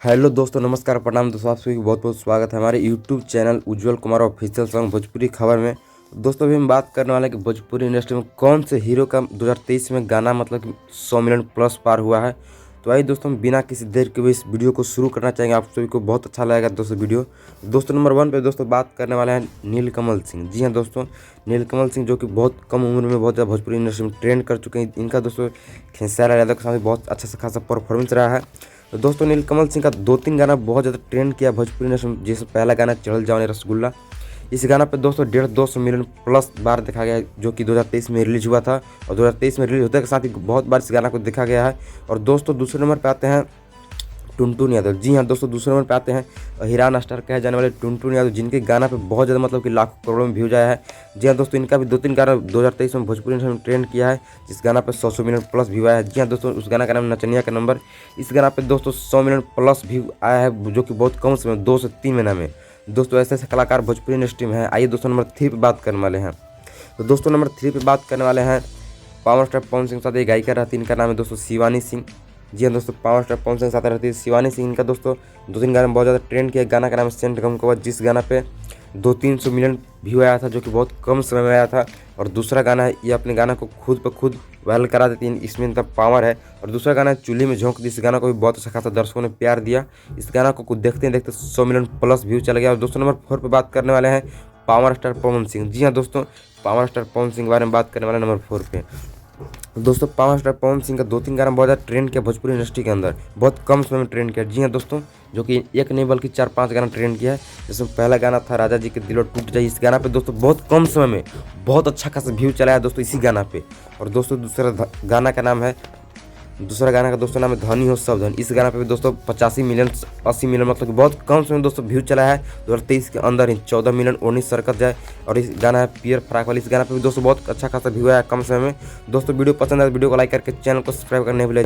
Hello दोस्तों, नमस्कार, प्रणाम दोस्तों। आप सभी को बहुत बहुत स्वागत है हमारे यूट्यूब चैनल उज्जवल कुमार ऑफिशियल सॉन्ग भोजपुरी खबर में। दोस्तों अभी हम बात करने वाले हैं कि भोजपुरी इंडस्ट्री में कौन से हीरो का 2023 में गाना मतलब कि 100 मिलियन प्लस पार हुआ है। तो आइए दोस्तों, हम बिना किसी देर के भी इस वीडियो को शुरू करना चाहेंगे। आप सभी को बहुत अच्छा लगेगा दोस्तों वीडियो। दोस्तों नंबर 1 पे दोस्तों बात करने वाले हैं नीलकमल सिंह। जी हाँ दोस्तों, नीलकमल सिंह जो कि बहुत कम उम्र में बहुत ज़्यादा भोजपुरी इंडस्ट्री में ट्रेंड कर चुके हैं। इनका दोस्तों खेसारी लाल यादव के साथ बहुत अच्छा से खासा परफॉर्मेंस रहा है। तो दोस्तों नीलकमल सिंह का 2-3 गाना बहुत ज़्यादा ट्रेंड किया भोजपुरी इंडस्ट्री में। जैसे पहला गाना चढ़ल जाओ रसगुल्ला, इस गाना पे दोस्तों 150-200 मिलियन प्लस बार देखा गया है, जो कि 2023 में रिलीज हुआ था। और 2023 में रिलीज होते के साथ ही बहुत बार इस गाना को देखा गया है। और दोस्तों दूसरे नंबर पे आते हैं टुनटुन यादव। जी हाँ दोस्तों, दूसरे नंबर पे आते हैं हिरान स्टार कहे जाने वाले टुनटुन यादव, जिनके गाना पे बहुत ज़्यादा मतलब कि लाखों करोड़ों में व्यूज आया है। जी हाँ दोस्तों, इनका भी 2-3 गाना 2023 में भोजपुरी इंडस्ट्री में ट्रेंड किया है, जिस गाना पे 100 मिलियन प्लस व्यू आया है। जी हाँ दोस्तों, उस गाना का नाम नचनिया का नंबर। इस गाना पे दोस्तों 100 मिलियन प्लस व्यू आया है, जो कि बहुत कम समय 2 से 3 महीना में। दोस्तों ऐसे ऐसे कलाकार भोजपुरी इंडस्ट्री में हैं। आइए दोस्तों नंबर 3 पे बात करने वाले हैं। तो दोस्तों नंबर 3 पे बात करने वाले हैं पावर स्टार पवन सिंह के साथ एक गायिका रहती है, इनका नाम है दोस्तों शिवानी सिंह। जी हाँ दोस्तों, पावर स्टार पवन सिंह के साथ रहती है शिवानी सिंह। इनका दोस्तों 2-3 गाने में बहुत ज़्यादा ट्रेंड किया। गाना का नाम है सेंट गम कवर, जिस गाना पे 200-300 मिलियन व्यू आया था, जो कि बहुत कम समय में आया था। और दूसरा गाना है ये अपने गाना को खुद ब खुद वायरल करा देती है, इसमें इनका पावर है। और दूसरा गाना है चूल्हे में झोंक दी, इस गाना को भी बहुत अच्छा खासा दर्शकों ने प्यार दिया। इस गाना को कुछ देखते देखते 100 मिलियन प्लस व्यू चला गया। और दोस्तों नंबर 4 पे बात करने वाले हैं पावर स्टार पवन सिंह। जी हाँ दोस्तों, पावर स्टार पवन सिंह के बारे में बात करने वाले नंबर 4 पे। दोस्तों पावर स्टार पवन सिंह का 2-3 गाना बहुत ज़्यादा ट्रेंड किया भोजपुरी इंडस्ट्री के अंदर, बहुत कम समय में ट्रेंड किया। जी हाँ दोस्तों, जो कि एक नहीं बल्कि 4-5 गाना ट्रेंड किया है। जिसमें पहला गाना था राजा जी के दिल टूट जाए। इस गाना पे दोस्तों बहुत कम समय में बहुत अच्छा खासा व्यू चला है दोस्तों इसी गाना पे। और दोस्तों दूसरा गाना का दोस्तों नाम है धनी हो सब धन। इस गाना पे भी दोस्तों 85 मिलियन 80 मिलियन मतलब कि बहुत कम समय में दोस्तों व्यू चला है। 2023 के अंदर ही 14 मिलियन 19 सरकत जाए। और इस गाना है पियर फ्राक वाली, इस गाना पे भी दोस्तों बहुत अच्छा खासा व्यू आया कम समय में। दोस्तों वीडियो पसंद आए तो वीडियो को लाइक करके चैनल को सब्सक्राइब करने भूलें।